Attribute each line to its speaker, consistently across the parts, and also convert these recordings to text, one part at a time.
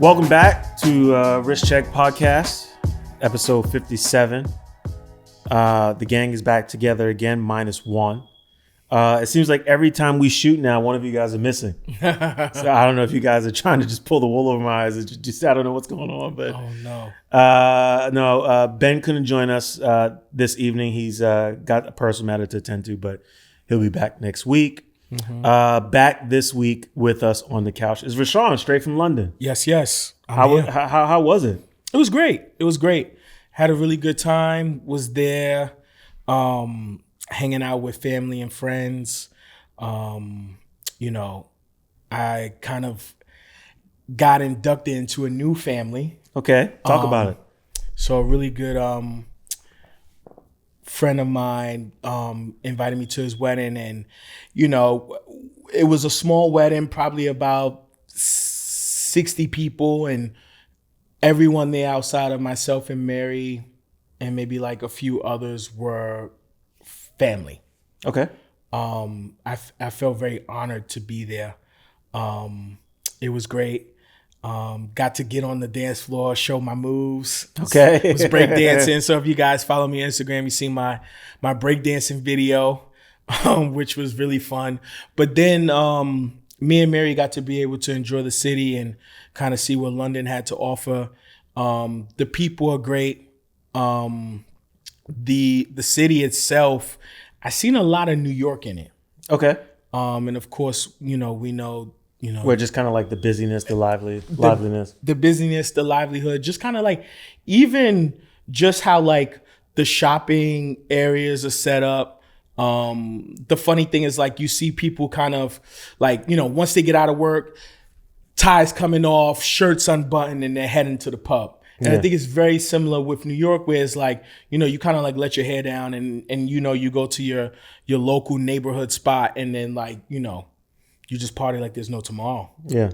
Speaker 1: Welcome back to Risk Check Podcast, episode 57. The gang is back together again, -1. It seems like every time we shoot now, one of you guys are missing. So I don't know if you guys are trying to just pull the wool over my eyes. It's just I don't know what's going on. But
Speaker 2: oh
Speaker 1: no. Ben couldn't join us this evening. He's got a personal matter to attend to, but he'll be back next week. Mm-hmm. Back this week with us on the couch is Rashawn, straight from London.
Speaker 2: Yes.
Speaker 1: How was it?
Speaker 2: It was great. Had a really good time. Was there, hanging out with family and friends. I kind of got inducted into a new family.
Speaker 1: Okay, talk about it.
Speaker 2: So a really good friend of mine invited me to his wedding, and it was a small wedding, probably about 60 people, and everyone there outside of myself and Mary and maybe like a few others were family.
Speaker 1: Okay.
Speaker 2: I felt very honored to be there. It was great. Got to get on the dance floor, show my moves.
Speaker 1: Okay.
Speaker 2: It was break dancing. So if you guys follow me on Instagram, you see my break dancing video, which was really fun. But then me and Mary got to be able to enjoy the city and kind of see what London had to offer. The people are great. The city itself, I seen a lot of New York in it.
Speaker 1: Okay.
Speaker 2: And of course, we know.
Speaker 1: We're just kind of like the busyness, the liveliness.
Speaker 2: The busyness, the livelihood, just kind of like even just how like the shopping areas are set up. The funny thing is like you see people kind of like, once they get out of work, ties coming off, shirts unbuttoned, and they're heading to the pub. And I think it's very similar with New York, where it's like, you kind of like let your hair down and you go to your local neighborhood spot, and then like, you just party like there's no tomorrow. Yeah.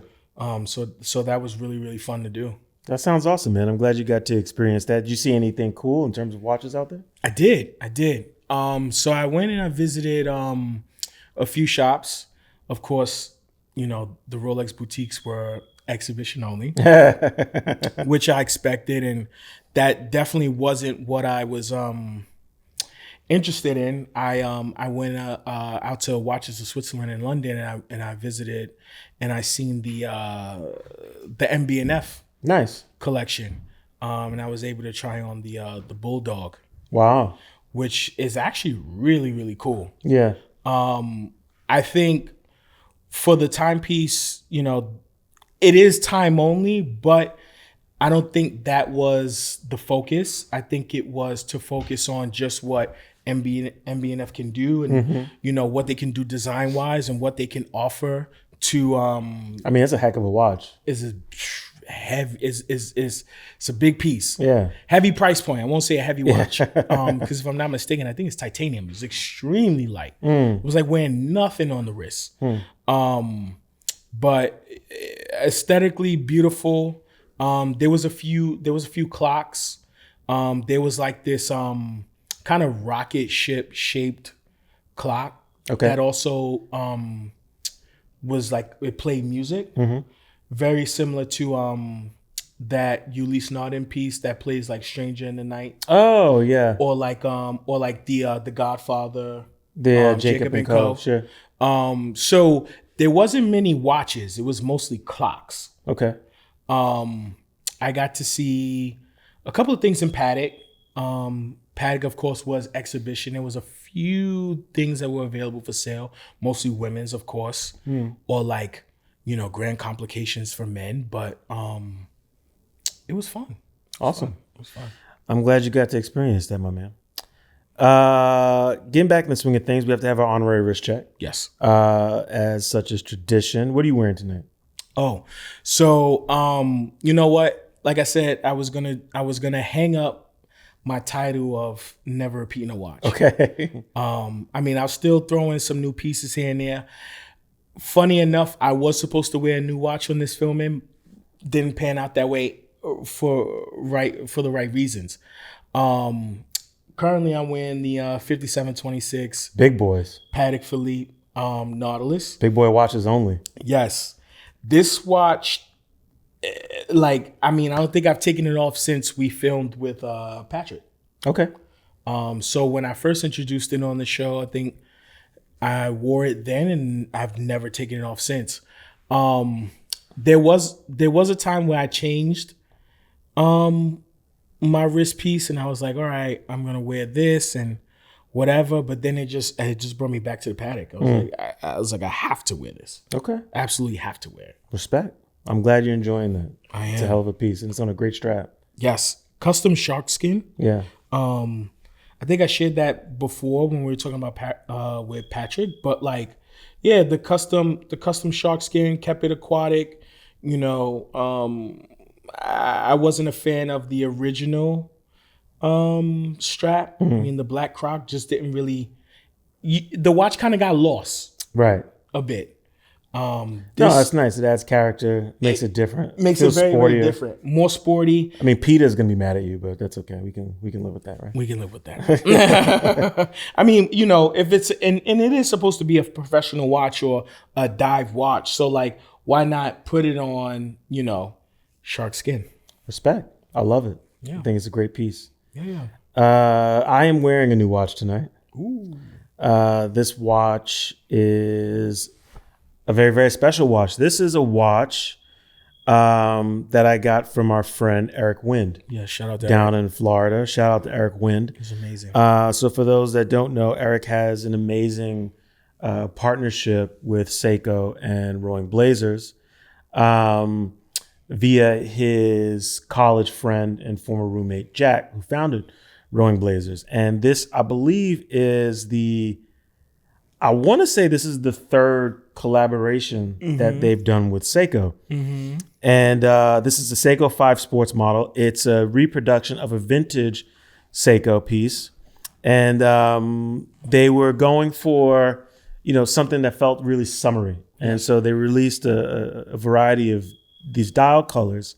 Speaker 2: So that was really, really fun to do.
Speaker 1: That sounds awesome, man. I'm glad you got to experience that. Did you see anything cool in terms of watches out there?
Speaker 2: I did. So I went and I visited a few shops. Of course, the Rolex boutiques were exhibition only, which I expected, and that definitely wasn't what I was interested in. I went out to Watches of Switzerland in London, and I visited, and I seen the MB&F
Speaker 1: nice
Speaker 2: collection, and I was able to try on the Bulldog.
Speaker 1: Wow,
Speaker 2: which is actually really, really cool.
Speaker 1: Yeah.
Speaker 2: I think for the timepiece, it is time only, but I don't think that was the focus. I think it was to focus on just what MB&F can do, and what they can do design wise, and what they can offer to.
Speaker 1: I mean, it's a heck of a watch.
Speaker 2: It's a heavy. It's a big piece.
Speaker 1: Yeah.
Speaker 2: Heavy price point. I won't say a heavy watch, because if I'm not mistaken, I think it's titanium. It's extremely light. It was like wearing nothing on the wrist. But aesthetically beautiful. There was a few clocks. There was like this kind of rocket ship shaped clock.
Speaker 1: Okay.
Speaker 2: That also was like, it played music. Very similar to that Ulysse Nardin piece that plays like Stranger in the Night.
Speaker 1: Oh yeah.
Speaker 2: Or like the Godfather.
Speaker 1: The Jacob and Co. Sure.
Speaker 2: So there wasn't many watches. It was mostly clocks.
Speaker 1: Okay.
Speaker 2: I got to see a couple of things in Patek. Patek, of course, was exhibition. There was a few things that were available for sale, mostly women's, of course, or like, grand complications for men. But it was fun.
Speaker 1: Awesome.
Speaker 2: It was fun.
Speaker 1: I'm glad you got to experience that, my man. Getting back in the swing of things, we have to have our honorary wrist check.
Speaker 2: Yes.
Speaker 1: As such as tradition. What are you wearing tonight?
Speaker 2: Oh, so you know what? Like I said, I was gonna hang up my title of never repeating a watch.
Speaker 1: Okay.
Speaker 2: I mean, I was still throwing some new pieces here and there. Funny enough, I was supposed to wear a new watch on this filming. Didn't pan out that way for the right reasons. Currently, I'm wearing the 5726
Speaker 1: Big boys.
Speaker 2: Patek Philippe Nautilus.
Speaker 1: Big boy watches only.
Speaker 2: Yes. This watch, like, I mean, I don't think I've taken it off since we filmed with Patrick.
Speaker 1: Okay.
Speaker 2: So when I first introduced it on the show, I think I wore it then, and I've never taken it off since. There was a time where I changed my wrist piece, and I was like, all right, I'm gonna wear this and whatever. But then it just brought me back to the Patek. I was like, I have to wear this.
Speaker 1: Okay.
Speaker 2: Absolutely have to wear it.
Speaker 1: Respect. I'm glad you're enjoying that.
Speaker 2: I am.
Speaker 1: It's a hell of a piece, and it's on a great strap.
Speaker 2: Yes, custom shark skin.
Speaker 1: Yeah.
Speaker 2: I think I shared that before when we were talking about with Patrick, but like, yeah, the custom shark skin kept it aquatic. You know, I wasn't a fan of the original strap. I mean, the black croc just didn't really. The watch kind of got lost
Speaker 1: Right.
Speaker 2: a bit.
Speaker 1: No, that's nice. It adds character, makes it different.
Speaker 2: Makes it very, very different. More sporty.
Speaker 1: I mean, Peter's gonna be mad at you, but that's okay. We can live with that, right?
Speaker 2: We can live with that. I mean, you know, if it's and it is supposed to be a professional watch or a dive watch, so like, why not put it on, you know, shark skin?
Speaker 1: Respect. I love it.
Speaker 2: Yeah.
Speaker 1: I think it's a great piece.
Speaker 2: Yeah.
Speaker 1: I am wearing a new watch tonight.
Speaker 2: Ooh.
Speaker 1: This watch is a very, very special watch. This is a watch that I got from our friend Eric Wind.
Speaker 2: Yeah, shout out to
Speaker 1: down in Florida. Shout out to Eric Wind.
Speaker 2: He's amazing.
Speaker 1: So for those that don't know, Eric has an amazing partnership with Seiko and Rolling Blazers via his college friend and former roommate, Jack, who founded Rolling Blazers. And this, I believe, is I want to say this is the third collaboration that they've done with Seiko. And this is the Seiko 5 Sports model. It's a reproduction of a vintage Seiko piece. And they were going for, you know, something that felt really summery. And so they released a variety of these dial colors.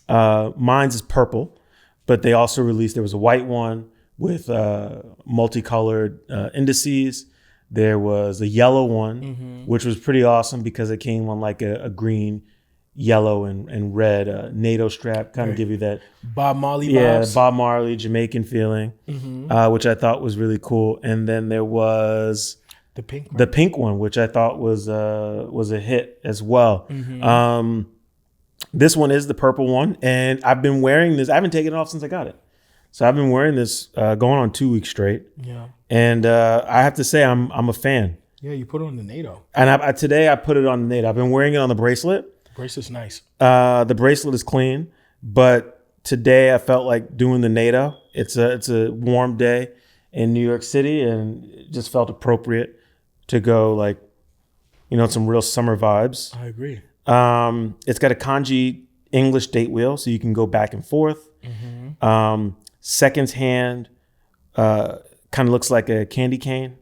Speaker 1: Mine's is purple, but they also released, there was a white one with multicolored indices. There was a yellow one, which was pretty awesome because it came on like a green, yellow, and red NATO strap, kind of give you that
Speaker 2: Bob Marley vibes.
Speaker 1: Yeah, Bob Marley Jamaican feeling, which I thought was really cool. And then there was
Speaker 2: the
Speaker 1: pink one, which I thought was a hit as well. This one is the purple one, and I've been wearing this. I haven't taken it off since I got it. So I've been wearing this going on 2 weeks straight.
Speaker 2: Yeah.
Speaker 1: And I have to say I'm a fan.
Speaker 2: Yeah, you put it on the NATO.
Speaker 1: And today I put it on the NATO. I've been wearing it on the bracelet.
Speaker 2: The bracelet's nice.
Speaker 1: The bracelet is clean, but today I felt like doing the NATO. It's a warm day in New York City, and it just felt appropriate to go, like, you know, some real summer vibes.
Speaker 2: I agree.
Speaker 1: It's got a kanji English date wheel, so you can go back and forth. Seconds hand kind of looks like a candy cane,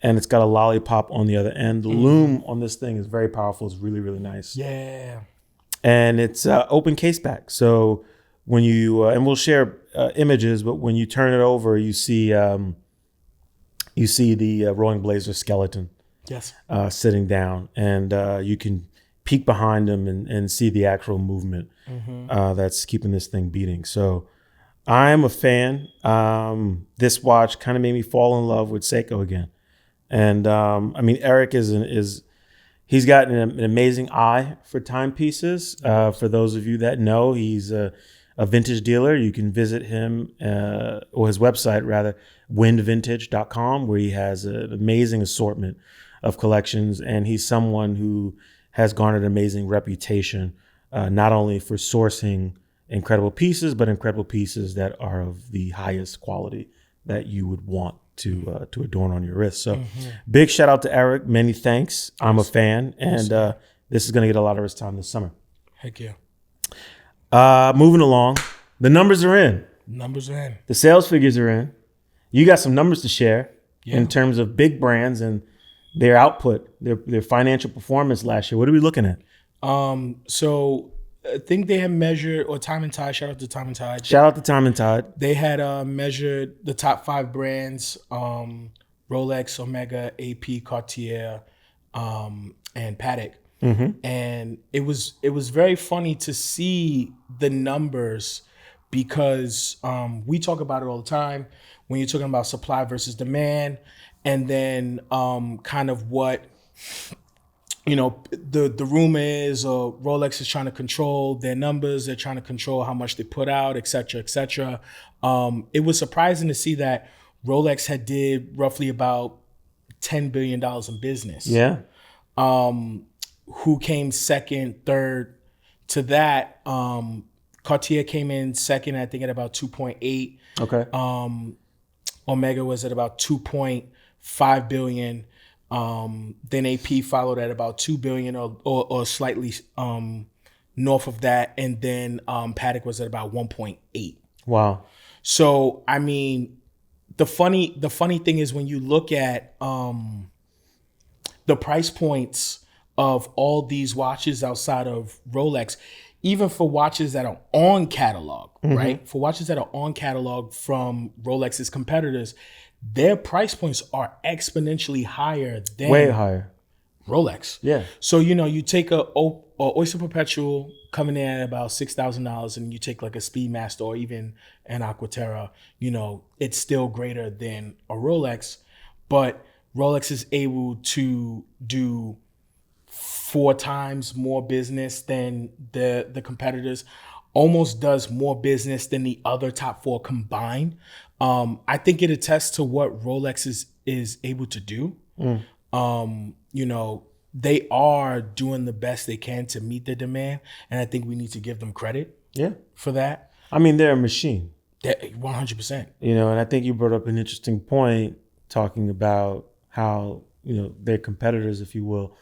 Speaker 1: and it's got a lollipop on the other end. The loom on this thing is very powerful. It's really, really nice.
Speaker 2: Yeah.
Speaker 1: And it's open case back. So when you, and we'll share images, but when you turn it over, you see the Rolling Blazer skeleton.
Speaker 2: Yes.
Speaker 1: Sitting down, and you can peek behind him and see the actual movement that's keeping this thing beating. So I'm a fan. This watch kind of made me fall in love with Seiko again. And I mean, Eric he's got an amazing eye for timepieces. For those of you that know, he's a vintage dealer. You can visit him, or his website rather, windvintage.com, where he has an amazing assortment of collections. And he's someone who has garnered an amazing reputation, not only for sourcing incredible pieces, but incredible pieces that are of the highest quality that you would want to adorn on your wrist. So big shout out to Eric. Many thanks. I'm a fan. And this is going to get a lot of his time this summer.
Speaker 2: Heck yeah.
Speaker 1: Moving along. The numbers are in.
Speaker 2: Numbers are in.
Speaker 1: The sales figures are in. You got some numbers to share in terms of big brands and their output, their financial performance last year. What are we looking at?
Speaker 2: So I think they had measured, or Time and Tide, shout out to Time and Tide.
Speaker 1: Shout out to Time and Tide.
Speaker 2: They had measured the top 5 brands, Rolex, Omega, AP, Cartier, and Patek. And it was very funny to see the numbers because we talk about it all the time when you're talking about supply versus demand, and then kind of what the rumor is, Rolex is trying to control their numbers, they're trying to control how much they put out, et cetera, et cetera. It was surprising to see that Rolex had did roughly about $10 billion in business.
Speaker 1: Yeah.
Speaker 2: Who came second, third to that? Cartier came in second, I think, at about 2.8.
Speaker 1: Okay.
Speaker 2: Omega was at about 2.5 billion. Then AP followed at about 2 billion or slightly north of that. And then Patek was at about 1.8.
Speaker 1: Wow.
Speaker 2: So, I mean, the funny thing is when you look at the price points of all these watches outside of Rolex, even for watches that are on catalog, right? For watches that are on catalog from Rolex's competitors, their price points are exponentially higher than
Speaker 1: way higher
Speaker 2: Rolex.
Speaker 1: Yeah.
Speaker 2: So, you take a Oyster Perpetual coming in at about $6,000 and you take like a Speedmaster or even an Aquaterra, it's still greater than a Rolex, but Rolex is able to do 4 times more business than the competitors, almost does more business than the other top 4 combined. I think it attests to what Rolex is able to do. They are doing the best they can to meet the demand, and I think we need to give them credit for that.
Speaker 1: I mean, they're a machine.
Speaker 2: 100%.
Speaker 1: And I think you brought up an interesting point talking about how, their competitors, if you will,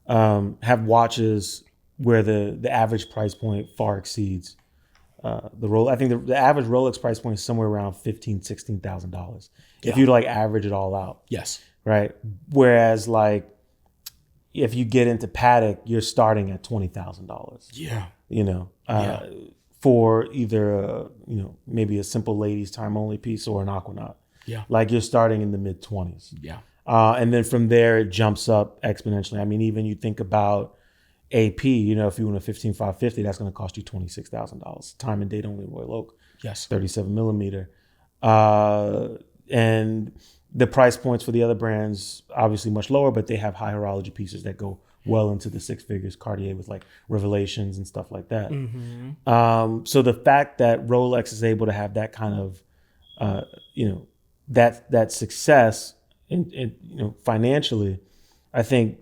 Speaker 1: have watches where the average price point far exceeds the Rolex. I think the average Rolex price point is somewhere around $15,000-$16,000 if you average it all out.
Speaker 2: Yes.
Speaker 1: Right. Whereas if you get into Patek, you're starting at $20,000.
Speaker 2: Yeah.
Speaker 1: For either maybe a simple ladies time only piece or an Aquanaut.
Speaker 2: Yeah.
Speaker 1: You're starting in the mid 20s.
Speaker 2: Yeah.
Speaker 1: And then from there, it jumps up exponentially. I mean, even you think about AP, if you want a 15550, that's going to cost you $26,000. Time and date only Royal Oak.
Speaker 2: Yes.
Speaker 1: 37 millimeter. And the price points for the other brands, obviously much lower, but they have high horology pieces that go well into the 6 figures. Cartier with Revelations and stuff like that. So the fact that Rolex is able to have that kind of, that success in financially, I think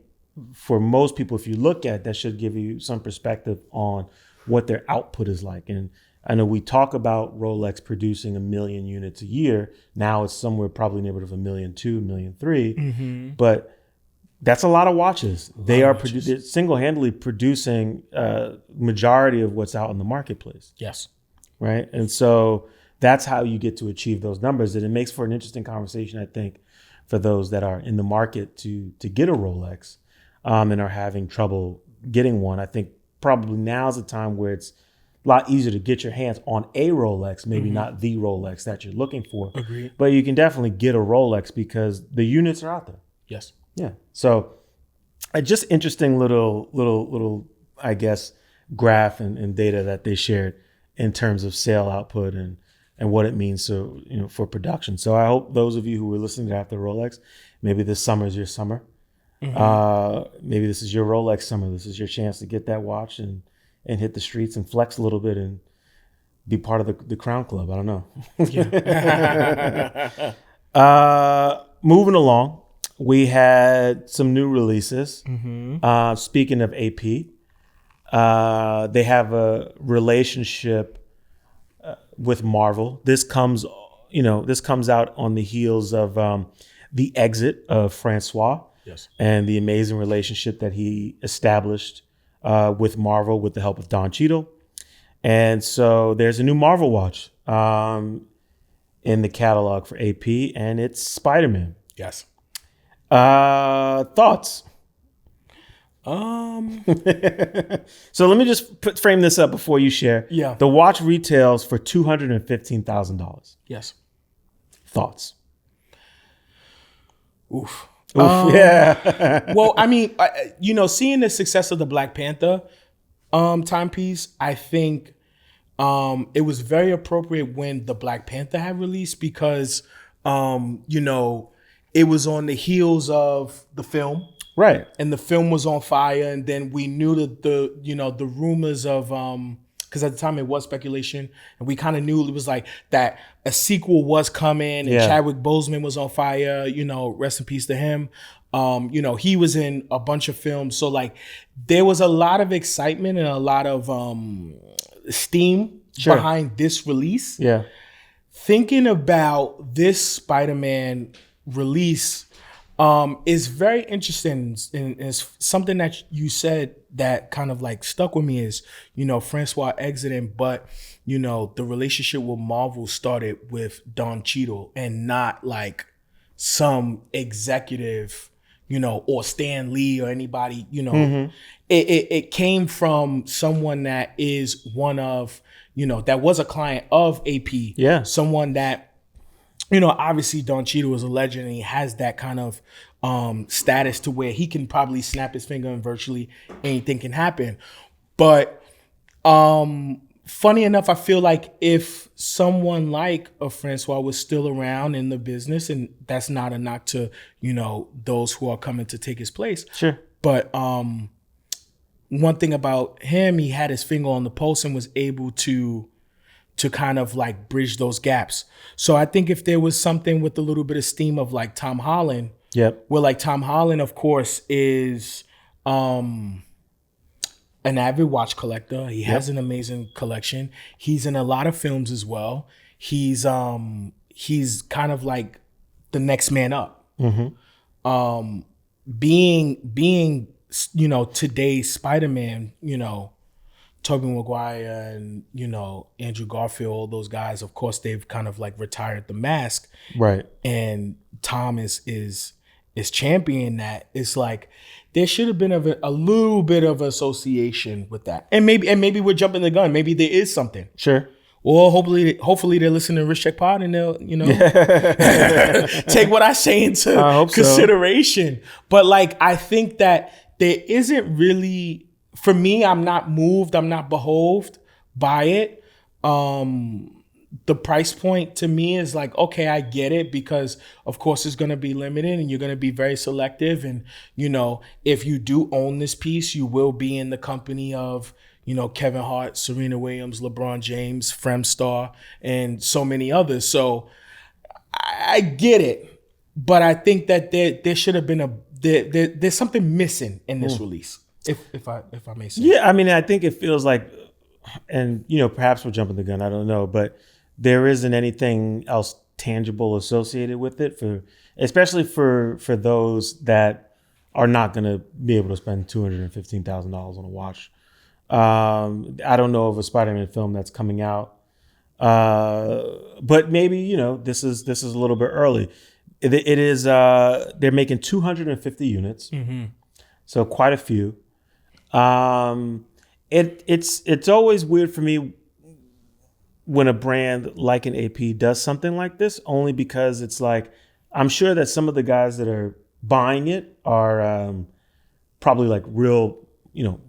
Speaker 1: for most people, if you look at that, should give you some perspective on what their output is like. And I know we talk about Rolex producing 1 million units a year. Now it's somewhere probably neighborhood of 1.2 million, 1.3 million. But that's a lot of watches. They are single-handedly producing majority of what's out in the marketplace.
Speaker 2: Yes.
Speaker 1: Right. And so that's how you get to achieve those numbers. And it makes for an interesting conversation, I think, for those that are in the market to get a Rolex and are having trouble getting one. I think probably now's the time where it's a lot easier to get your hands on a Rolex, maybe not the Rolex that you're looking for.
Speaker 2: Agreed.
Speaker 1: But you can definitely get a Rolex because the units are out there.
Speaker 2: Yes.
Speaker 1: Yeah. So just interesting little, I guess, graph and data that they shared in terms of sale output and what it means for production. So I hope those of you who were listening to After Rolex, maybe this summer is your summer. Maybe this is your Rolex summer. This is your chance to get that watch and hit the streets and flex a little bit and be part of the Crown Club. I don't know. Moving along, we had some new releases. Speaking of AP, they have a relationship with Marvel. This comes out on the heels of the exit of Francois.
Speaker 2: Yes.
Speaker 1: And the amazing relationship that he established with Marvel with the help of Don Cheadle. And so there's a new Marvel watch in the catalog for AP, and it's Spider-Man.
Speaker 2: Yes.
Speaker 1: Thoughts? So let me just frame this up before you share.
Speaker 2: Yeah.
Speaker 1: The watch retails for $215,000.
Speaker 2: Yes.
Speaker 1: Thoughts?
Speaker 2: Oof.
Speaker 1: Yeah.
Speaker 2: Well, I mean, seeing the success of the Black Panther timepiece, I think it was very appropriate when the Black Panther had released because, it was on the heels of the film.
Speaker 1: Right.
Speaker 2: And the film was on fire. And then we knew that the rumors of, because at the time it was speculation, and we kind of knew it was like that a sequel was coming, and Chadwick Boseman was on fire, rest in peace to him. He was in a bunch of films. So like there was a lot of excitement and a lot of steam behind this release.
Speaker 1: Yeah.
Speaker 2: Thinking about this Spider-Man release is very interesting, and it's something that you said that kind of like stuck with me is, Francois exiting, but the relationship with Marvel started with Don Cheadle and not like some executive, or Stan Lee or anybody, it came from someone that is one of, that was a client of AP.
Speaker 1: Yeah.
Speaker 2: Someone that, obviously Don Cheadle is a legend and he has that kind of status to where he can probably snap his finger and virtually anything can happen. But funny enough, I feel like if someone like a Francois was still around in the business, and that's not a knock to, those who are coming to take his place.
Speaker 1: Sure.
Speaker 2: But one thing about him, he had his finger on the pulse and was able to kind of like bridge those gaps. So I think if there was something with a little bit of steam of like Tom Holland, where like Tom Holland, of course, is an avid watch collector. He has an amazing collection. He's in a lot of films as well. He's kind of like the next man up. Mm-hmm. Being today's Spider-Man, Tobey Maguire and, Andrew Garfield, all those guys, of course, they've kind of like retired the mask.
Speaker 1: Right.
Speaker 2: And Tom is championing that. It's like there should have been a little bit of association with that. And maybe we're jumping the gun. Maybe there is something.
Speaker 1: Sure.
Speaker 2: Or hopefully they're listening to Rich Check Pod and they'll, take what I say into consideration. So. But like, I think that there isn't really, for me, I'm not moved. I'm not behoved by it. The price point to me is like, okay, I get it, because of course it's going to be limited and you're going to be very selective. And, if you do own this piece, you will be in the company of, Kevin Hart, Serena Williams, LeBron James, Fremstar, and so many others. So I get it, but I think that there should have been there's something missing in this release. If I may say.
Speaker 1: Yeah, I mean, I think it feels like, and perhaps we're jumping the gun, I don't know, but there isn't anything else tangible associated with it, especially for those that are not going to be able to spend $215,000 on a watch. I don't know of a Spider-Man film that's coming out, but maybe this is a little bit early. It is they're making 250 units, so quite a few. It's always weird for me when a brand like an AP does something like this, only because it's like, I'm sure that some of the guys that are buying it are probably like real,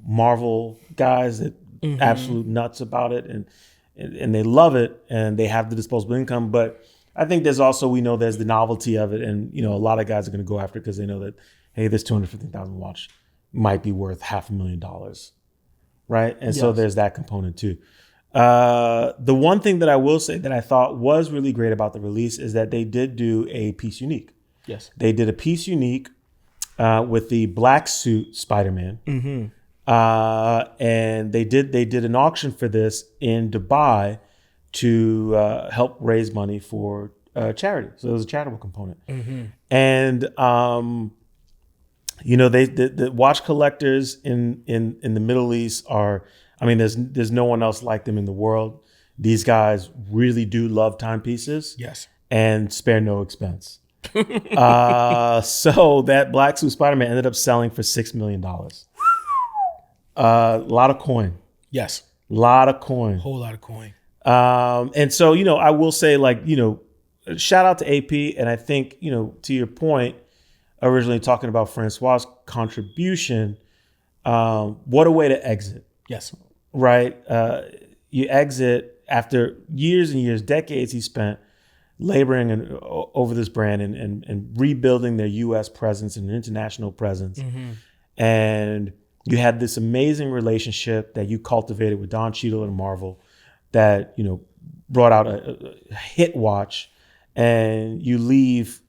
Speaker 1: Marvel guys that absolute nuts about it and they love it and they have the disposable income. But I think there's the novelty of it, and a lot of guys are going to go after it because they know that, hey, this $250,000 watch might be worth $500,000, right? And so there's that component too. The one thing that I will say that I thought was really great about the release is that they did do a piece unique.
Speaker 2: Yes,
Speaker 1: they did a piece unique with the black suit Spider-Man, and they did an auction for this in Dubai to help raise money for charity. So there was a charitable component, and the watch collectors in the Middle East are, I mean, there's no one else like them in the world. These guys really do love timepieces.
Speaker 2: Yes.
Speaker 1: And spare no expense. So that Black Suit Spider-Man ended up selling for $6 million. A lot of coin.
Speaker 2: Yes.
Speaker 1: A lot of coin.
Speaker 2: Whole lot of coin.
Speaker 1: And so, I will say, like, shout out to AP. And I think, to your point, originally talking about Francois' contribution, what a way to exit,
Speaker 2: Yes.
Speaker 1: right? You exit after years and years, decades he spent laboring over this brand and rebuilding their U.S. presence and international presence. And you had this amazing relationship that you cultivated with Don Cheadle and Marvel that, you know, brought out a hit watch, and you leave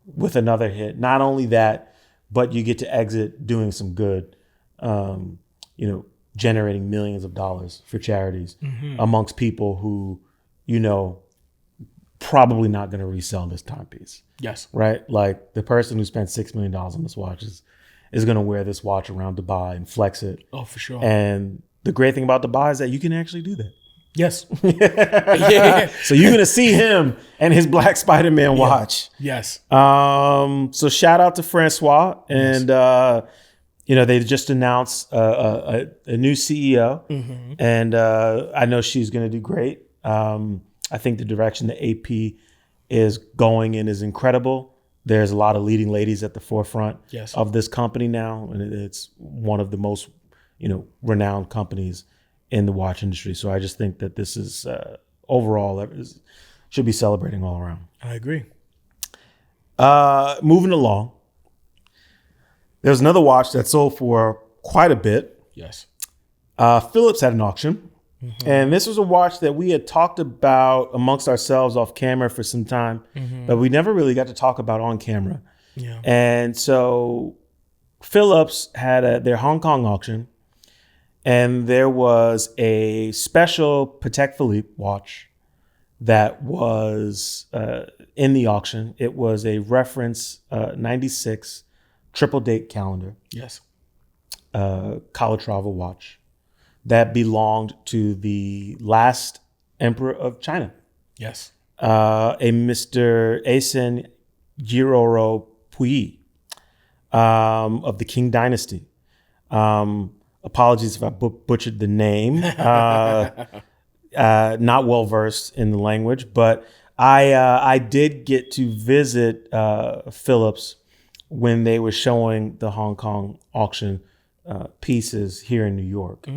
Speaker 1: with another hit. Not only that, but you get to exit doing some good, you know, generating millions of dollars for charities amongst people who, you know, probably not going to resell this timepiece.
Speaker 2: Yes.
Speaker 1: Right? Like the person who spent $6 million on this watch is going to wear this watch around Dubai and flex it.
Speaker 2: Oh, for sure.
Speaker 1: And the great thing about Dubai is that you can actually do that.
Speaker 2: Yes.
Speaker 1: So you're going to see him and his Black Spider-Man watch.
Speaker 2: Yes.
Speaker 1: So shout out to Francois. And, you know, they just announced a new CEO. And I know she's going to do great. I think the direction the AP is going in is incredible. There's a lot of leading ladies at the forefront of this company now, and it's one of the most, you know, renowned companies in the watch industry. So I just think that this is overall should be celebrating all around.
Speaker 2: I agree.
Speaker 1: Moving along, there's another watch that sold for quite a bit.
Speaker 2: Yes.
Speaker 1: Philips had an auction. And this was a watch that we had talked about amongst ourselves off camera for some time, but we never really got to talk about on camera.
Speaker 2: Yeah.
Speaker 1: And so Philips had their Hong Kong auction, and there was a special Patek Philippe watch that was in the auction. It was a reference 96 triple date calendar.
Speaker 2: Yes.
Speaker 1: Calatrava watch that belonged to the last emperor of China.
Speaker 2: Yes.
Speaker 1: A Mr. Asen Jiroro Puyi of the Qing Dynasty. Apologies if I butchered the name. Not well versed in the language, but I did get to visit Philips when they were showing the Hong Kong auction pieces here in New York.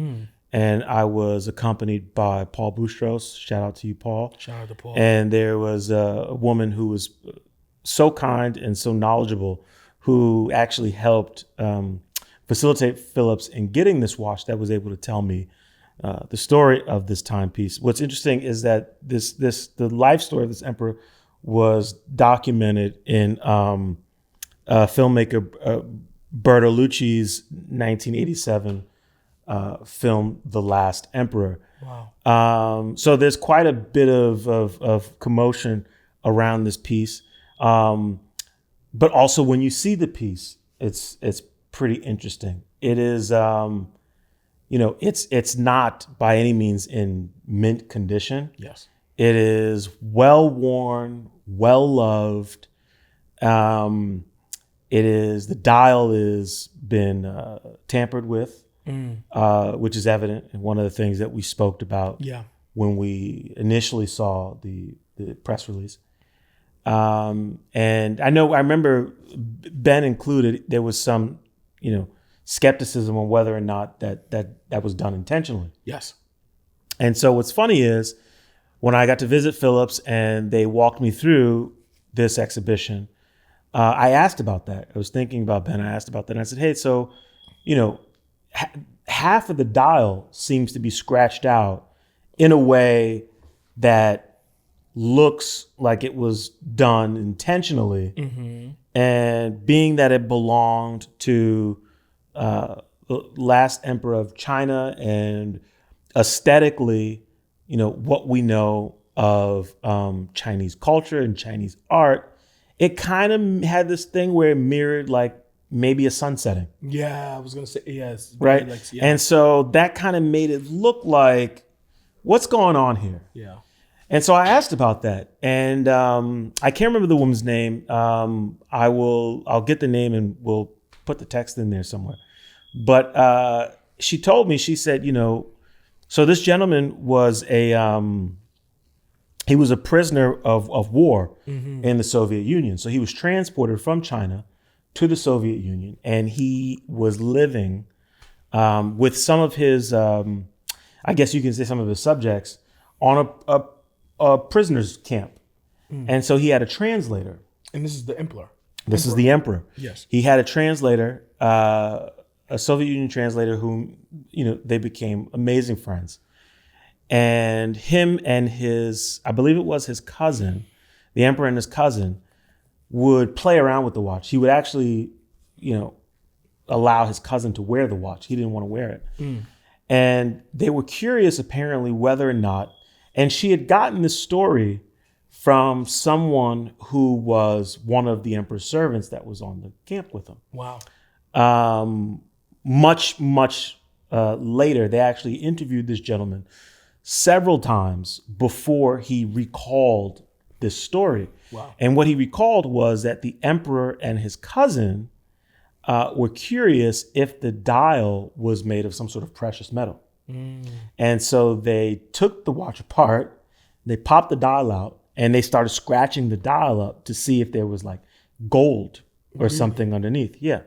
Speaker 1: And I was accompanied by Paul Boustros. Shout out to you, Paul.
Speaker 2: Shout out to Paul.
Speaker 1: And there was a woman who was so kind and so knowledgeable who actually helped facilitate Philips in getting this watch that was able to tell me the story of this timepiece. What's interesting is that the life story of this emperor was documented in filmmaker Bertolucci's 1987 film, The Last Emperor.
Speaker 2: Wow.
Speaker 1: So there's quite a bit of commotion around this piece. But also when you see the piece, it's pretty interesting. It is, you know, it's not by any means in mint condition.
Speaker 2: Yes.
Speaker 1: It is well worn, well loved. It is, the dial is been tampered with, which is evident in one of the things that we spoke about when we initially saw the press release. And I remember Ben included, there was some, you know, skepticism on whether or not that was done intentionally.
Speaker 2: Yes.
Speaker 1: And so what's funny is when I got to visit Philips and they walked me through this exhibition, I asked about that. I was thinking about Ben. I asked about that. And I said, hey, so, you know, half of the dial seems to be scratched out in a way that looks like it was done intentionally. And being that it belonged to the last emperor of China and aesthetically, you know, what we know of Chinese culture and Chinese art, it kind of had this thing where it mirrored like maybe a sun setting.
Speaker 2: Yeah, I was going to say, yes.
Speaker 1: Right.
Speaker 2: Like,
Speaker 1: And so that kind of made it look like, what's going on here?
Speaker 2: Yeah.
Speaker 1: And so I asked about that. And I can't remember the woman's name. I'll get the name and we'll put the text in there somewhere. But she told me, she said, you know, so this gentleman was he was a prisoner of war in the Soviet Union. So he was transported from China to the Soviet Union, and he was living with some of his, I guess you can say some of his subjects, on a prisoner's camp. And so he had a translator.
Speaker 2: And this is the emperor.
Speaker 1: This is the emperor.
Speaker 2: Yes.
Speaker 1: He had a translator, a Soviet Union translator whom, they became amazing friends. And him and his, I believe it was his cousin, the emperor and his cousin, would play around with the watch. He would actually, allow his cousin to wear the watch. He didn't want to wear it. And they were curious, apparently, whether or not, and she had gotten this story from someone who was one of the emperor's servants that was on the camp with him.
Speaker 2: Wow.
Speaker 1: Much later, they actually interviewed this gentleman several times before he recalled this story.
Speaker 2: Wow.
Speaker 1: And what he recalled was that the emperor and his cousin were curious if the dial was made of some sort of precious metal. And so they took the watch apart, they popped the dial out, and they started scratching the dial up to see if there was like gold or something underneath. Yeah.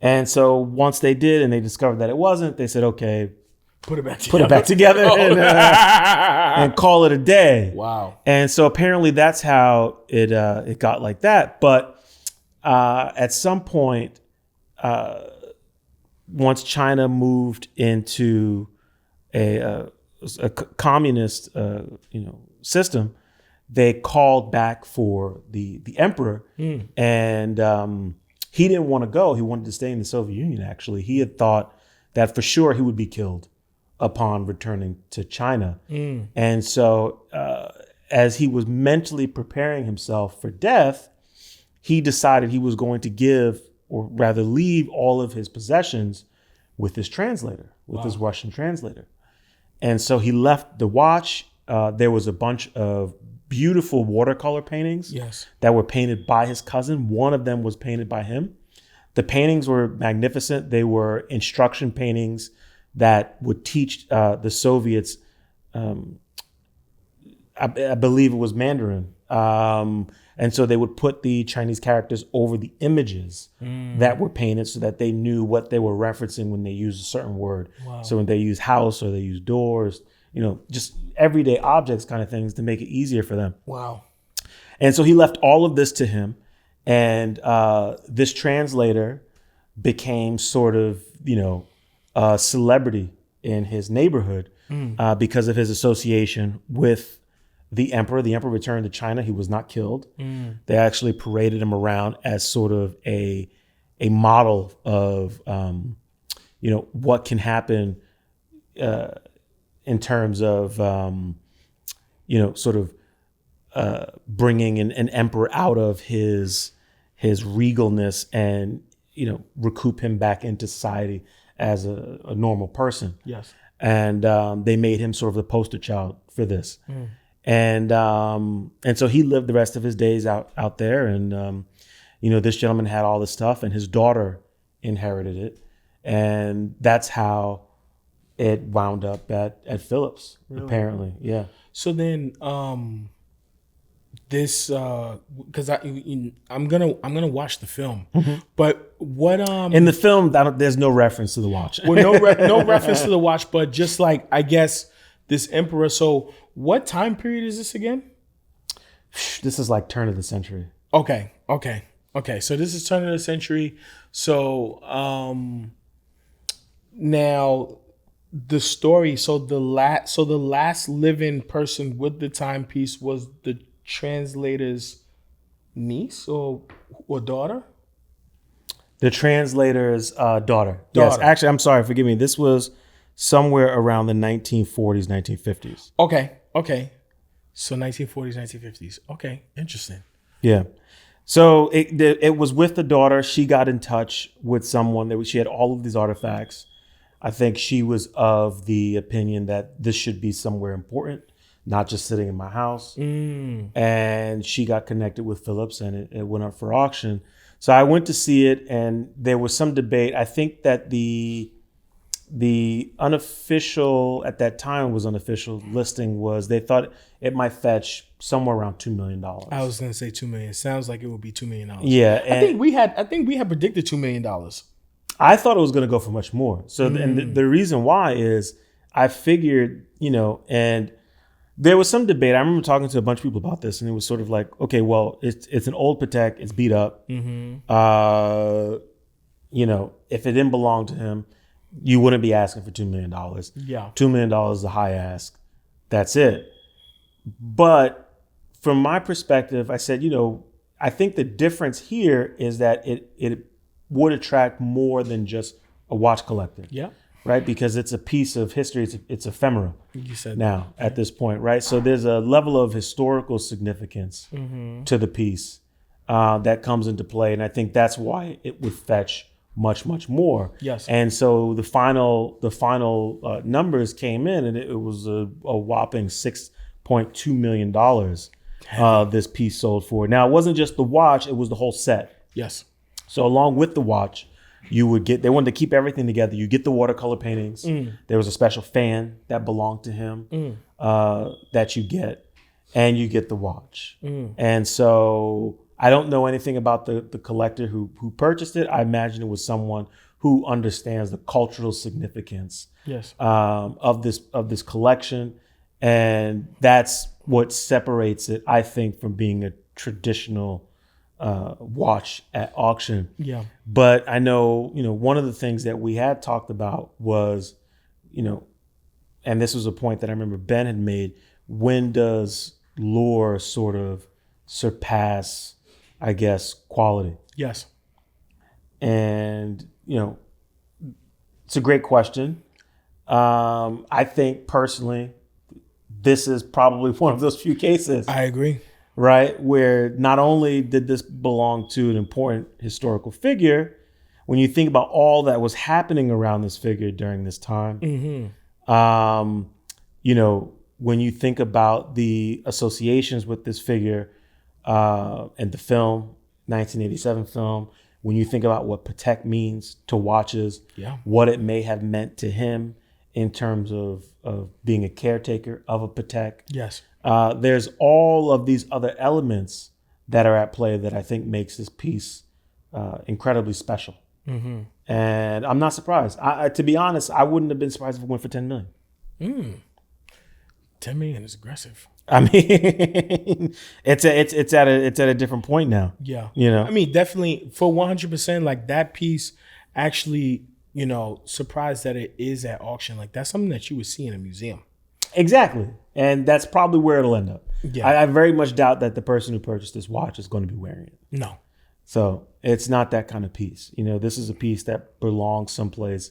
Speaker 1: And so once they did and they discovered that it wasn't, they said, okay,
Speaker 2: put it back
Speaker 1: together and call it a day.
Speaker 2: Wow.
Speaker 1: And so apparently that's how it got like that. But at some point, once China moved into a communist system, they called back for the emperor, and he didn't want to go. He wanted to stay in the Soviet Union. Actually, he had thought that for sure he would be killed upon returning to China. And so as he was mentally preparing himself for death, he decided he was going to give, or rather leave, all of his possessions with his translator, with his Russian translator. And so he left the watch. There was a bunch of beautiful watercolor paintings that were painted by his cousin. One of them was painted by him. The paintings were magnificent. They were instruction paintings that would teach the Soviets, I believe it was Mandarin. And so they would put the Chinese characters over the images that were painted so that they knew what they were referencing when they used a certain word. Wow. So when they use house or they use doors, just everyday objects kind of things to make it easier for them.
Speaker 2: Wow. And
Speaker 1: so he left all of this to him. And this translator became sort of, a celebrity in his neighborhood because of his association with the emperor. The emperor returned to China. He was not killed. They actually paraded him around as sort of a model of, what can happen in terms of, sort of bringing an emperor out of his regalness and, recoup him back into society as a normal person.
Speaker 2: Yes.
Speaker 1: And they made him sort of the poster child for this. And so he lived the rest of his days out there. And, this gentleman had all this stuff and his daughter inherited it. And that's how it wound up at Phillips, apparently. Yeah.
Speaker 2: So then this, because I'm gonna watch the film, but what
Speaker 1: in the film there's no reference to the watch.
Speaker 2: Well, no reference to the watch, but just like, I guess, this emperor. So what time period is this again?
Speaker 1: This is like turn of the century.
Speaker 2: Okay. So this is turn of the century. So now the story. So the last living person with the timepiece was the translator's niece or daughter.
Speaker 1: The translator's daughter. Yes, actually, I'm sorry. Forgive me. This was somewhere around the 1940s, 1950s.
Speaker 2: Okay. So 1940s, 1950s. Okay, interesting.
Speaker 1: Yeah. So it was with the daughter. She got in touch with someone. She had all of these artifacts. I think she was of the opinion that this should be somewhere important, not just sitting in my house. And she got connected with Phillips and it went up for auction. So I went to see it and there was some debate. I think that the the unofficial, at that time was unofficial listing, was they thought it might fetch somewhere around $2 million.
Speaker 2: I was gonna say $2 million. Sounds like it would be $2 million.
Speaker 1: Yeah,
Speaker 2: I think we had predicted $2 million.
Speaker 1: I thought it was going to go for much more. So, and the reason why is I figured, and there was some debate. I remember talking to a bunch of people about this, and it was sort of like, okay, well, it's an old Patek, it's beat up. If it didn't belong to him, you wouldn't be asking for $2 million.
Speaker 2: Yeah,
Speaker 1: $2 million is a high ask. That's it. But from my perspective, I said, I think the difference here is that it would attract more than just a watch collector.
Speaker 2: Yeah.
Speaker 1: Right? Because it's a piece of history. It's ephemeral.
Speaker 2: You said
Speaker 1: now at this point, right? So there's a level of historical significance to the piece that comes into play. And I think that's why it would fetch much, much more.
Speaker 2: Yes.
Speaker 1: And so the final numbers came in, and it was a whopping $6.2 million this piece sold for. Now, it wasn't just the watch, it was the whole set.
Speaker 2: Yes.
Speaker 1: So along with the watch, they wanted to keep everything together. You get the watercolor paintings. There was a special fan that belonged to him that you get, and you get the watch. And so I don't know anything about the collector who purchased it. I imagine it was someone who understands the cultural significance of this collection. And that's what separates it, I think, from being a traditional watch at auction.
Speaker 2: Yeah.
Speaker 1: But I know, one of the things that we had talked about was, and this was a point that I remember Ben had made, when does lore sort of surpass, I guess, quality?
Speaker 2: Yes.
Speaker 1: And, it's a great question. I think personally, this is probably one of those few cases.
Speaker 2: I agree.
Speaker 1: Right? Where not only did this belong to an important historical figure, when you think about all that was happening around this figure during this time, when you think about the associations with this figure and the film, 1987 film, when you think about what Patek means to watches, what it may have meant to him in terms of being a caretaker of a Patek.
Speaker 2: Yes.
Speaker 1: There's all of these other elements that are at play that I think makes this piece incredibly special. And I'm not surprised. To be honest, I wouldn't have been surprised if it went for $10 million.
Speaker 2: 10 million is aggressive.
Speaker 1: I mean, it's at a different point now.
Speaker 2: Yeah.
Speaker 1: I
Speaker 2: mean, definitely for 100%, like that piece actually, surprised that it is at auction. Like that's something that you would see in a museum.
Speaker 1: Exactly. And that's probably where it'll end up.
Speaker 2: Yeah.
Speaker 1: I very much doubt that the person who purchased this watch is going to be wearing it.
Speaker 2: No.
Speaker 1: So it's not that kind of piece. This is a piece that belongs someplace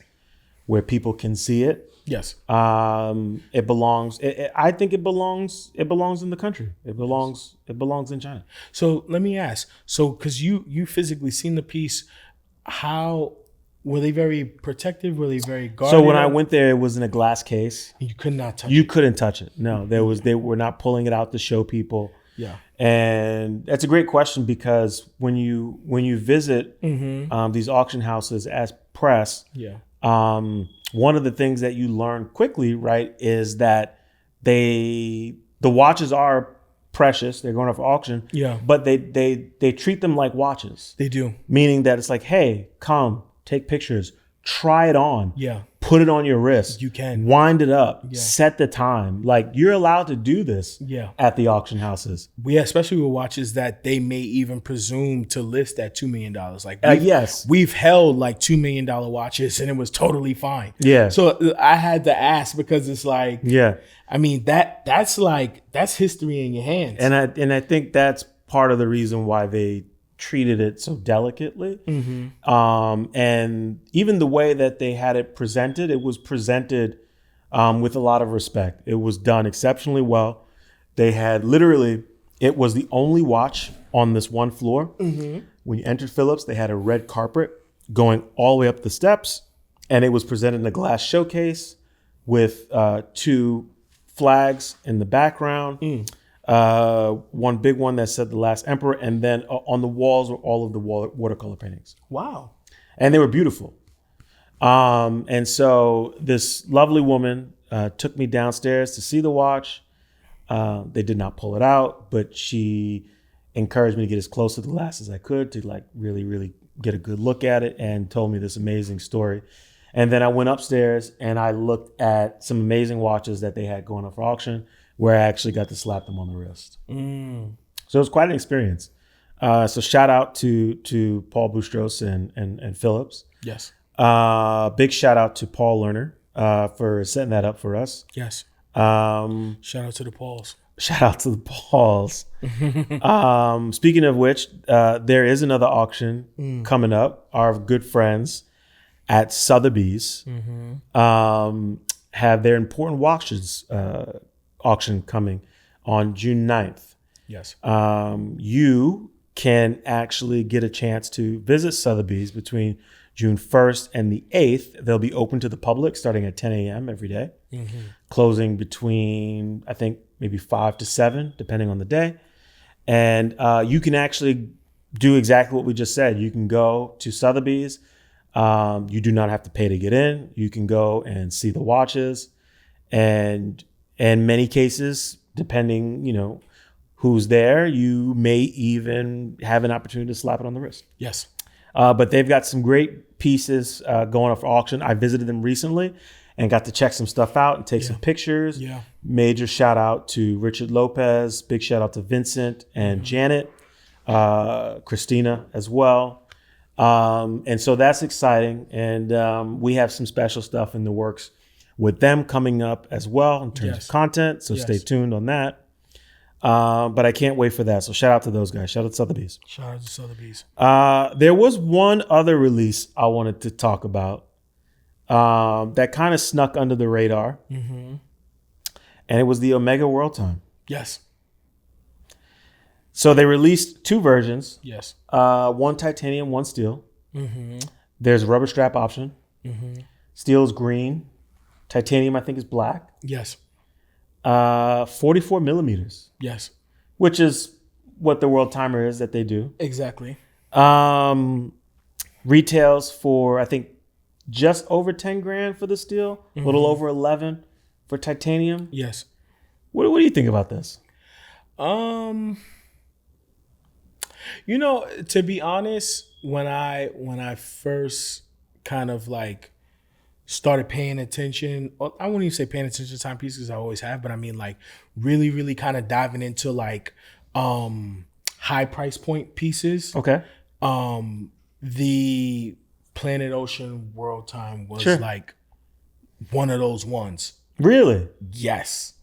Speaker 1: where people can see it.
Speaker 2: Yes.
Speaker 1: It belongs. I think it belongs. It belongs in the country. It belongs. It belongs in China.
Speaker 2: So let me ask. So because you physically seen the piece, how were they very protective? Were they very guarded?
Speaker 1: So when I went there, it was in a glass case.
Speaker 2: You could not touch it.
Speaker 1: You couldn't touch it. No, they were not pulling it out to show people.
Speaker 2: Yeah.
Speaker 1: And that's a great question because when you visit these auction houses as press, one of the things that you learn quickly, right, is that the watches are precious. They're going off auction.
Speaker 2: Yeah.
Speaker 1: But they treat them like watches.
Speaker 2: They do.
Speaker 1: Meaning that it's like, hey, come, take pictures, try it on.
Speaker 2: Yeah.
Speaker 1: Put it on your wrist.
Speaker 2: You can.
Speaker 1: Wind it up. Yeah. Set the time. Like you're allowed to do this at the auction houses.
Speaker 2: Yeah, especially with watches that they may even presume to list at $2 million. Like we've held like $2 million watches and it was totally fine.
Speaker 1: Yeah.
Speaker 2: So I had to ask because it's like, I mean, that's history in your hands.
Speaker 1: And I think that's part of the reason why they treated it so delicately. And even the way that they had it presented, it was presented with a lot of respect. It was done exceptionally well. They had it was the only watch on this one floor. When you entered Phillips, they had a red carpet going all the way up the steps, and it was presented in a glass showcase with two flags in the background. One big one that said the last emperor, and then on the walls were all of the watercolor paintings.
Speaker 2: Wow.
Speaker 1: And they were beautiful. And so this lovely woman took me downstairs to see the watch. They did not pull it out, but she encouraged me to get as close to the glass as I could to like really, really get a good look at it, and told me this amazing story. And then I went upstairs and I looked at some amazing watches that they had going up for auction, where I actually got to slap them on the wrist. So it was quite an experience. So shout out to Paul Boustros and Phillips.
Speaker 2: Yes.
Speaker 1: Big shout out to Paul Lerner for setting that up for us.
Speaker 2: Yes. Shout out to the Pauls.
Speaker 1: Shout out to the Pauls. Speaking of which, there is another auction coming up. Our good friends at Sotheby's have their important watches auction coming on June 9th.
Speaker 2: Yes.
Speaker 1: You can actually get a chance to visit Sotheby's between June 1st and the 8th. They'll be open to the public starting at 10 a.m. every day, closing between, I think, maybe 5 to 7, depending on the day. And you can actually do exactly what we just said. You can go to Sotheby's. You do not have to pay to get in. You can go and see the watches. And in many cases, depending, who's there, you may even have an opportunity to slap it on the wrist.
Speaker 2: Yes.
Speaker 1: But they've got some great pieces going up for auction. I visited them recently and got to check some stuff out and take some pictures. Yeah. Major shout out to Richard Lopez. Big shout out to Vincent and Janet, Christina as well. And so that's exciting. And we have some special stuff in the works with them coming up as well in terms of content. So stay tuned on that. But I can't wait for that. So shout out to those guys. Shout out to Sotheby's.
Speaker 2: Shout out to Sotheby's.
Speaker 1: There was one other release I wanted to talk about that kind of snuck under the radar. And it was the Omega World Time.
Speaker 2: Yes.
Speaker 1: So they released 2 versions.
Speaker 2: Yes.
Speaker 1: One titanium, one steel. There's a rubber strap option. Steel is green. Titanium, I think, is black.
Speaker 2: Yes.
Speaker 1: 44 millimeters.
Speaker 2: Yes.
Speaker 1: Which is what the World Timer is that they do.
Speaker 2: Exactly.
Speaker 1: Retails for, I think, just over 10 grand for the steel. A little over 11 for titanium.
Speaker 2: Yes.
Speaker 1: What do you think about this?
Speaker 2: To be honest, when I first kind of like started paying attention, I wouldn't even say paying attention to timepieces because I always have, but I mean like really, really kind of diving into like high price point pieces.
Speaker 1: Okay.
Speaker 2: The Planet Ocean World Time was like one of those ones.
Speaker 1: Really?
Speaker 2: Yes.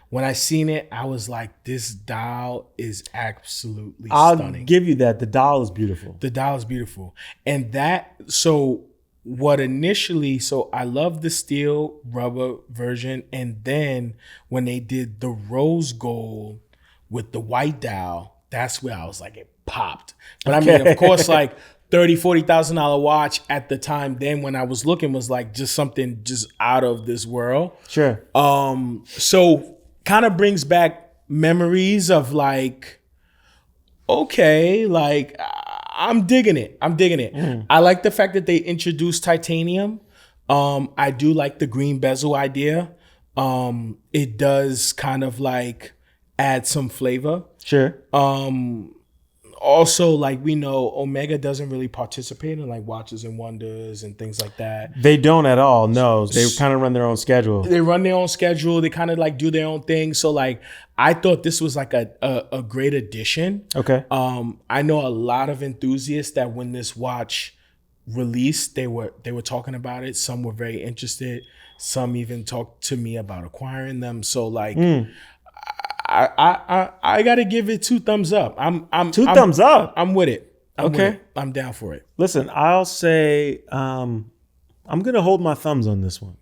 Speaker 2: When I seen it, I was like, this dial is absolutely stunning.
Speaker 1: I'll give you that. The dial is beautiful.
Speaker 2: The dial is beautiful. And so I love the steel rubber version. And then when they did the rose gold with the white dial, that's where I was like, it popped. But I mean, of course, like $30,000, $40,000 watch at the time then when I was looking was like just something just out of this world.
Speaker 1: Sure.
Speaker 2: So kind of brings back memories of like, okay, like I'm digging it. I like the fact that they introduced titanium. I do like the green bezel idea. It does kind of like add some flavor.
Speaker 1: Sure.
Speaker 2: Also, like we know, Omega doesn't really participate in like Watches and Wonders and things like that.
Speaker 1: They don't at all. No, they kind of run their own schedule.
Speaker 2: They run their own schedule. They kind of like do their own thing. So like, I thought this was like a great addition.
Speaker 1: Okay.
Speaker 2: I know a lot of enthusiasts that when this watch released, they were talking about it. Some were very interested. Some even talked to me about acquiring them. So like. I gotta give it 2 thumbs up. I'm
Speaker 1: thumbs up.
Speaker 2: I'm with it.
Speaker 1: Okay.
Speaker 2: I'm down for it.
Speaker 1: Listen, I'll say I'm gonna hold my thumbs on this one.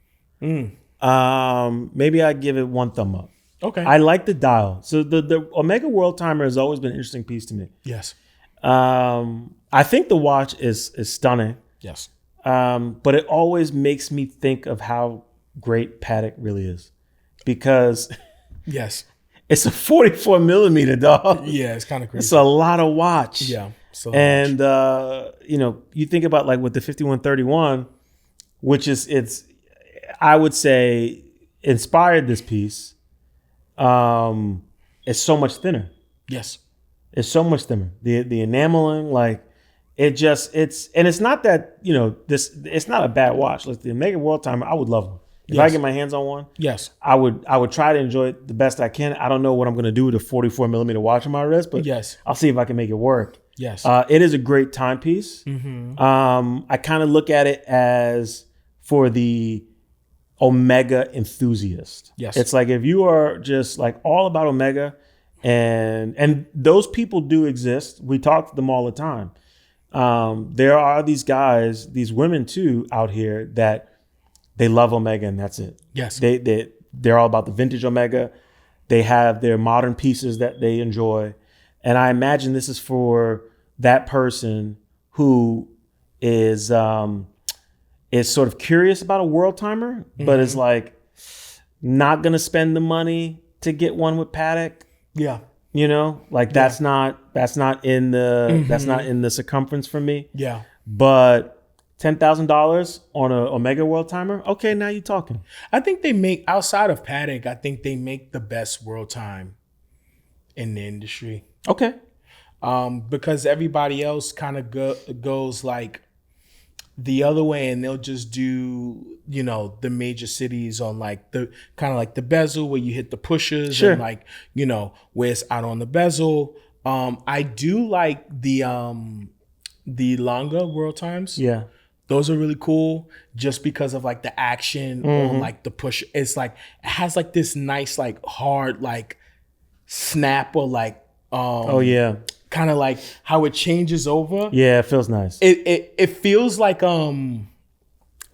Speaker 1: Maybe I give it 1 thumb up.
Speaker 2: Okay.
Speaker 1: I like the dial. So the Omega World Timer has always been an interesting piece to me.
Speaker 2: Yes.
Speaker 1: I think the watch is stunning.
Speaker 2: Yes.
Speaker 1: But it always makes me think of how great Patek really is, because
Speaker 2: yes.
Speaker 1: It's a 44 millimeter, dog.
Speaker 2: Yeah, it's kind of crazy.
Speaker 1: It's a lot of watch.
Speaker 2: Yeah.
Speaker 1: And, you think about like with the 5131, which is I would say inspired this piece. It's so much thinner.
Speaker 2: Yes.
Speaker 1: It's so much thinner. The enameling, like it's not that, it's not a bad watch. Like the Omega World Timer, I would love one. If I get my hands on one,
Speaker 2: yes,
Speaker 1: I would try to enjoy it the best I can. I don't know what I'm going to do with a 44 millimeter watch on my wrist, but
Speaker 2: yes,
Speaker 1: I'll see if I can make it work.
Speaker 2: Yes.
Speaker 1: It is a great timepiece. I kind of look at it as for the Omega enthusiast.
Speaker 2: Yes.
Speaker 1: It's like if you are just like all about Omega, and those people do exist. We talk to them all the time. There are these guys, these women too out here that they love Omega and that's it.
Speaker 2: Yes.
Speaker 1: They're all about the vintage Omega. They have their modern pieces that they enjoy. And I imagine this is for that person who is sort of curious about a world timer, but is like not gonna spend the money to get one with Patek.
Speaker 2: Yeah.
Speaker 1: That's not in the that's not in the circumference for me.
Speaker 2: Yeah.
Speaker 1: But $10,000 on a Omega world timer, okay, now you're talking.
Speaker 2: I think they make, outside of Patek, I think they make the best world time in the industry.
Speaker 1: Okay.
Speaker 2: Because everybody else kind of goes like the other way, and they'll just do, the major cities on like the kind of like the bezel where you hit the pushers.
Speaker 1: Sure.
Speaker 2: And like, where it's out on the bezel. I do like the longer world times.
Speaker 1: Yeah.
Speaker 2: Those are really cool just because of like the action on like the push. It's like, it has like this nice, like hard, like snap or like, kind of like how it changes over.
Speaker 1: Yeah, it feels nice.
Speaker 2: It feels like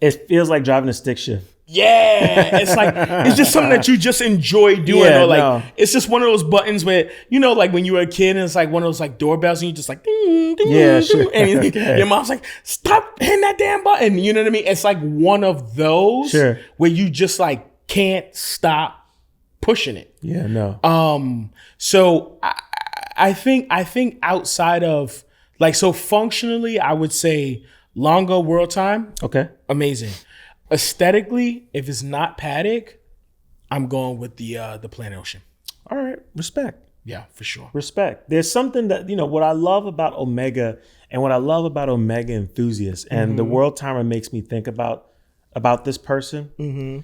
Speaker 1: it feels like driving a stick shift.
Speaker 2: Yeah, it's like it's just something that you just enjoy doing.
Speaker 1: Yeah,
Speaker 2: or like it's just one of those buttons where like when you were a kid and it's like one of those like doorbells and you just like ding, ding,
Speaker 1: yeah,
Speaker 2: ding,
Speaker 1: sure.
Speaker 2: and
Speaker 1: Okay.
Speaker 2: your mom's like, stop hitting that damn button. You know what I mean? It's like one of those where you just like can't stop pushing it.
Speaker 1: Yeah, no.
Speaker 2: So I think outside of like, so functionally, I would say longer world time.
Speaker 1: Okay.
Speaker 2: Amazing. Aesthetically, if it's not Patek, I'm going with the Planet Ocean.
Speaker 1: All right. Respect.
Speaker 2: Yeah, for sure.
Speaker 1: Respect. There's something that, what I love about Omega and what I love about Omega enthusiasts and the world timer makes me think about this person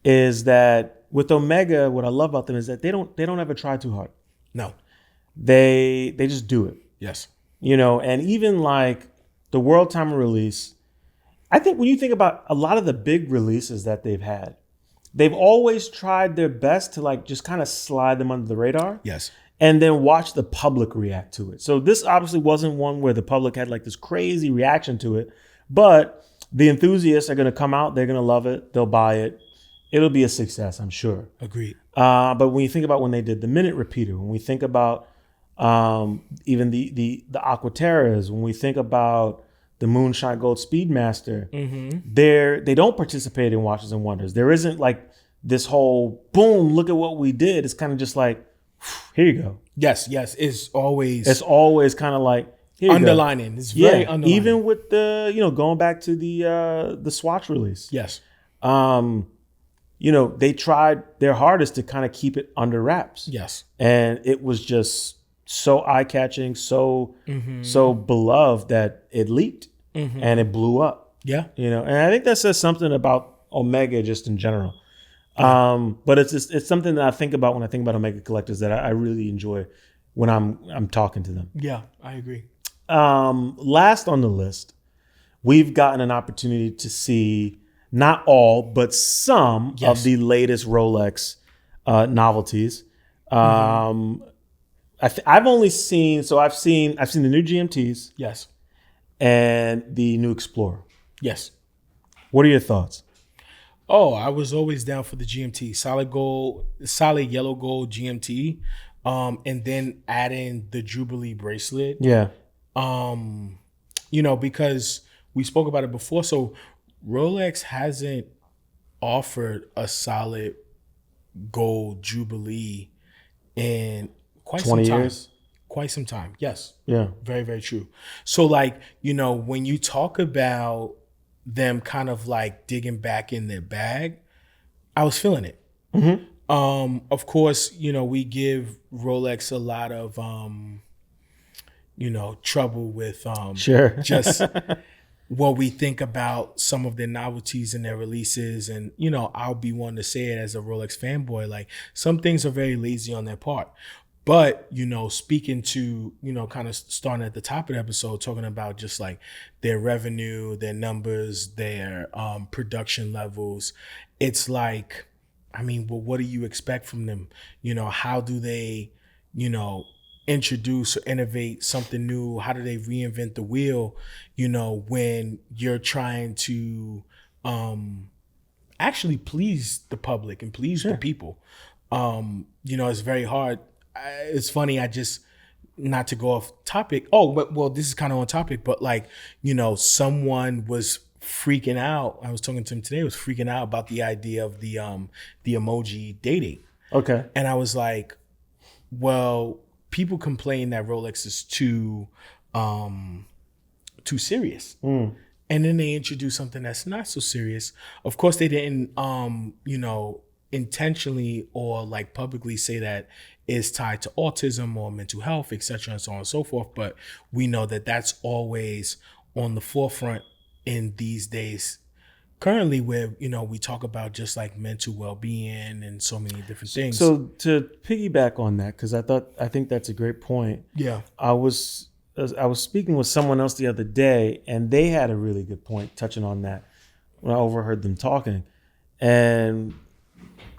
Speaker 1: is that with Omega, what I love about them is that they don't ever try too hard.
Speaker 2: No.
Speaker 1: They just do it.
Speaker 2: Yes.
Speaker 1: And even like the world timer release, I think when you think about a lot of the big releases that they've had, they've always tried their best to like just kind of slide them under the radar.
Speaker 2: Yes.
Speaker 1: And then watch the public react to it. So this obviously wasn't one where the public had like this crazy reaction to it, but the enthusiasts are going to come out. They're going to love it. They'll buy it. It'll be a success, I'm sure.
Speaker 2: Agreed.
Speaker 1: But when you think about when they did the minute repeater, when we think about even the Aquaterras, when we think about the Moonshine Gold Speedmaster, they don't participate in Watches and Wonders. There isn't like this whole boom, look at what we did. It's kind of just like, here you go.
Speaker 2: Yes. It's always
Speaker 1: kind of like here
Speaker 2: underlining. It's very underlining.
Speaker 1: Even with the going back to the Swatch release.
Speaker 2: Yes.
Speaker 1: They tried their hardest to kind of keep it under wraps.
Speaker 2: Yes.
Speaker 1: And it was just so eye-catching, so beloved that it leaked and it blew up.
Speaker 2: Yeah.
Speaker 1: And I think that says something about Omega just in general. But it's something that I think about when I think about Omega collectors that I really enjoy when I'm talking to them.
Speaker 2: Yeah, I agree.
Speaker 1: Last on the list, we've gotten an opportunity to see not all, but some of the latest Rolex novelties. I've only seen, I've seen the new GMTs.
Speaker 2: Yes.
Speaker 1: And the new Explorer.
Speaker 2: Yes.
Speaker 1: What are your thoughts?
Speaker 2: Oh, I was always down for the GMT, solid yellow gold GMT, and then adding the Jubilee bracelet.
Speaker 1: Yeah.
Speaker 2: Because we spoke about it before, so Rolex hasn't offered a solid gold Jubilee in quite
Speaker 1: 20
Speaker 2: some time.
Speaker 1: years.
Speaker 2: Quite some time. Yes.
Speaker 1: Yeah.
Speaker 2: Very, very true. So like, when you talk about them kind of like digging back in their bag, I was feeling it. Of course, we give Rolex a lot of trouble with
Speaker 1: Sure.
Speaker 2: just what we think about some of their novelties and their releases. And, I'll be one to say it as a Rolex fanboy, like some things are very lazy on their part. But, speaking to, kind of starting at the top of the episode, talking about just like their revenue, their numbers, their production levels, it's like, well, what do you expect from them? How do they, introduce or innovate something new? How do they reinvent the wheel, when you're trying to actually please the public and please the people? It's very hard. It's funny, not to go off topic. Well, this is kind of on topic, but like, someone was freaking out. I was talking to him today, was freaking out about the idea of the emoji dating.
Speaker 1: Okay.
Speaker 2: And I was like, well, people complain that Rolex is too serious. And then they introduce something that's not so serious. Of course, they didn't, intentionally or like publicly say that is tied to autism or mental health, etc., and so on and so forth. But we know that that's always on the forefront in these days currently, where, we talk about just like mental well-being and so many different things.
Speaker 1: So to piggyback on that, because I think that's a great point.
Speaker 2: Yeah.
Speaker 1: I was speaking with someone else the other day, and they had a really good point touching on that when I overheard them talking. And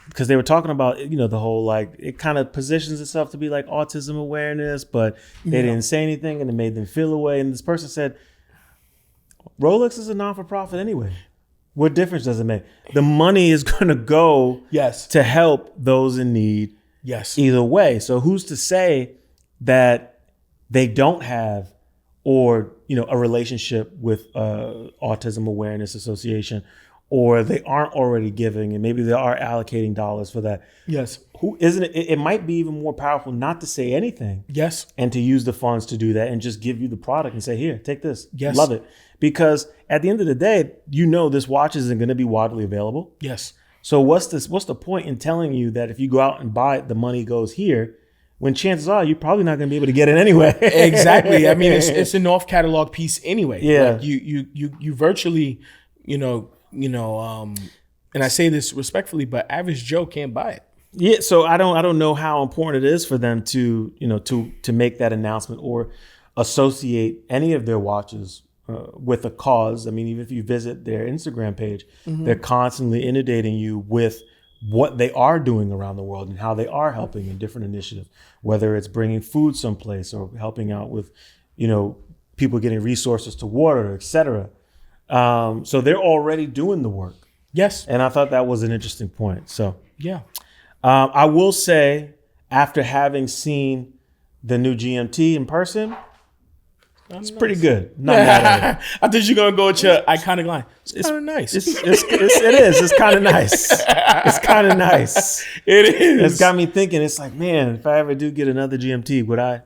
Speaker 1: because they were talking about, the whole, like, it kind of positions itself to be like autism awareness, but they didn't say anything and it made them feel away. And this person said, Rolex is a non-for-profit anyway. What difference does it make? The money is going to go to help those in need either way. So who's to say that they don't have a relationship with Autism Awareness Association, or they aren't already giving, and maybe they are allocating dollars for that.
Speaker 2: Yes.
Speaker 1: Who isn't it? It might be even more powerful not to say anything.
Speaker 2: Yes.
Speaker 1: And to use the funds to do that and just give you the product and say, here, take this.
Speaker 2: Yes.
Speaker 1: Love it. Because at the end of the day, this watch isn't going to be widely available.
Speaker 2: Yes.
Speaker 1: So what's the point in telling you that if you go out and buy it, the money goes here, when chances are you're probably not going to be able to get it anyway?
Speaker 2: Exactly. I mean, it's an off catalog piece anyway.
Speaker 1: Yeah.
Speaker 2: Like you virtually, and I say this respectfully, but average Joe can't buy it.
Speaker 1: Yeah. So I don't know how important it is for them to make that announcement or associate any of their watches with a cause. I mean, even if you visit their Instagram page, they're constantly inundating you with what they are doing around the world and how they are helping in different initiatives, whether it's bringing food someplace or helping out with, people getting resources to water, etc. So they're already doing the work.
Speaker 2: Yes.
Speaker 1: And I thought that was an interesting point. So
Speaker 2: yeah,
Speaker 1: I will say, after having seen the new GMT in person, it's pretty good. Not mad at it.
Speaker 2: I thought you were going to go with your iconic line. It's kind of nice.
Speaker 1: It is. It's kind of nice. It's kind of nice.
Speaker 2: It is.
Speaker 1: It's got me thinking. It's like, man, if I ever do get another GMT,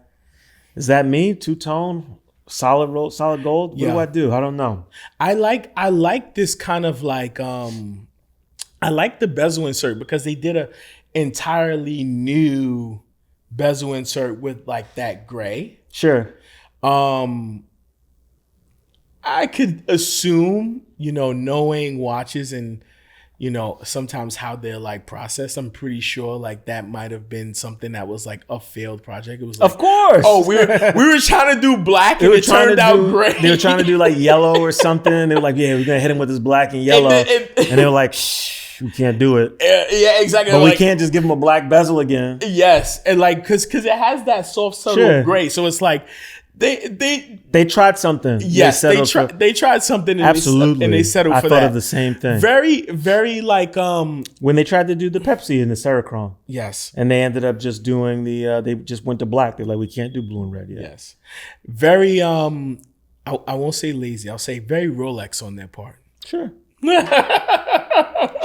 Speaker 1: is that me? Two-tone, solid gold? What do I do? I don't know.
Speaker 2: I like this kind of like, I like the bezel insert because they did a entirely new bezel insert with like that gray.
Speaker 1: Sure.
Speaker 2: I could assume, knowing watches and, sometimes how they're like processed, I'm pretty sure like that might have been something that was like a failed project. It was like,
Speaker 1: of course.
Speaker 2: Oh, we were trying to do black and it turned out gray.
Speaker 1: They were trying to do like yellow or something. They were like, yeah, we're going to hit him with this black and yellow. And they were like, shh, we can't do it.
Speaker 2: Yeah, exactly.
Speaker 1: But we can't just give him a black bezel again.
Speaker 2: Yes. And like, cause it has that soft, subtle gray. So it's like, They tried
Speaker 1: something.
Speaker 2: Yes, they tried something.
Speaker 1: Absolutely,
Speaker 2: and they settled for that.
Speaker 1: I thought of the same thing.
Speaker 2: Very, very like
Speaker 1: when they tried to do the Pepsi in the Cerachrome.
Speaker 2: Yes,
Speaker 1: and they ended up just doing they just went to black. They're like, we can't do blue and red yet.
Speaker 2: Yes, very I won't say lazy. I'll say very Rolex on their part.
Speaker 1: Sure.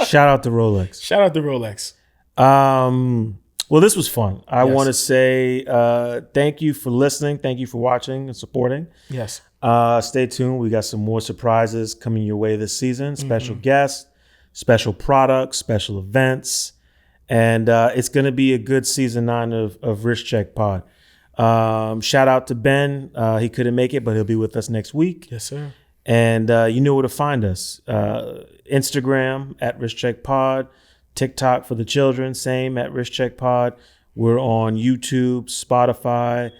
Speaker 1: Shout out to Rolex.
Speaker 2: Shout out to Rolex.
Speaker 1: Well, this was fun. I want to say thank you for listening. Thank you for watching and supporting.
Speaker 2: Yes.
Speaker 1: Stay tuned. We got some more surprises coming your way this season. Special guests, special products, special events. And it's going to be a good season 9 of Wrist Check Pod. Shout out to Ben. He couldn't make it, but he'll be with us next week.
Speaker 2: Yes, sir.
Speaker 1: And you know where to find us. Instagram at Wrist Check Pod. TikTok for the children, same at Wrist Check Pod. We're on YouTube, Spotify,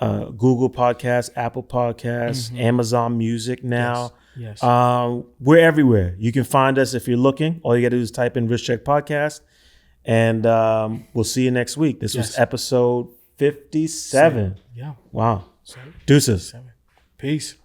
Speaker 1: Google Podcasts, Apple Podcasts, Amazon Music now.
Speaker 2: Yes.
Speaker 1: We're everywhere. You can find us if you're looking. All you got to do is type in Wrist Check Podcast. And we'll see you next week. This was episode 57.
Speaker 2: Yeah.
Speaker 1: Wow. Deuces.
Speaker 2: Peace.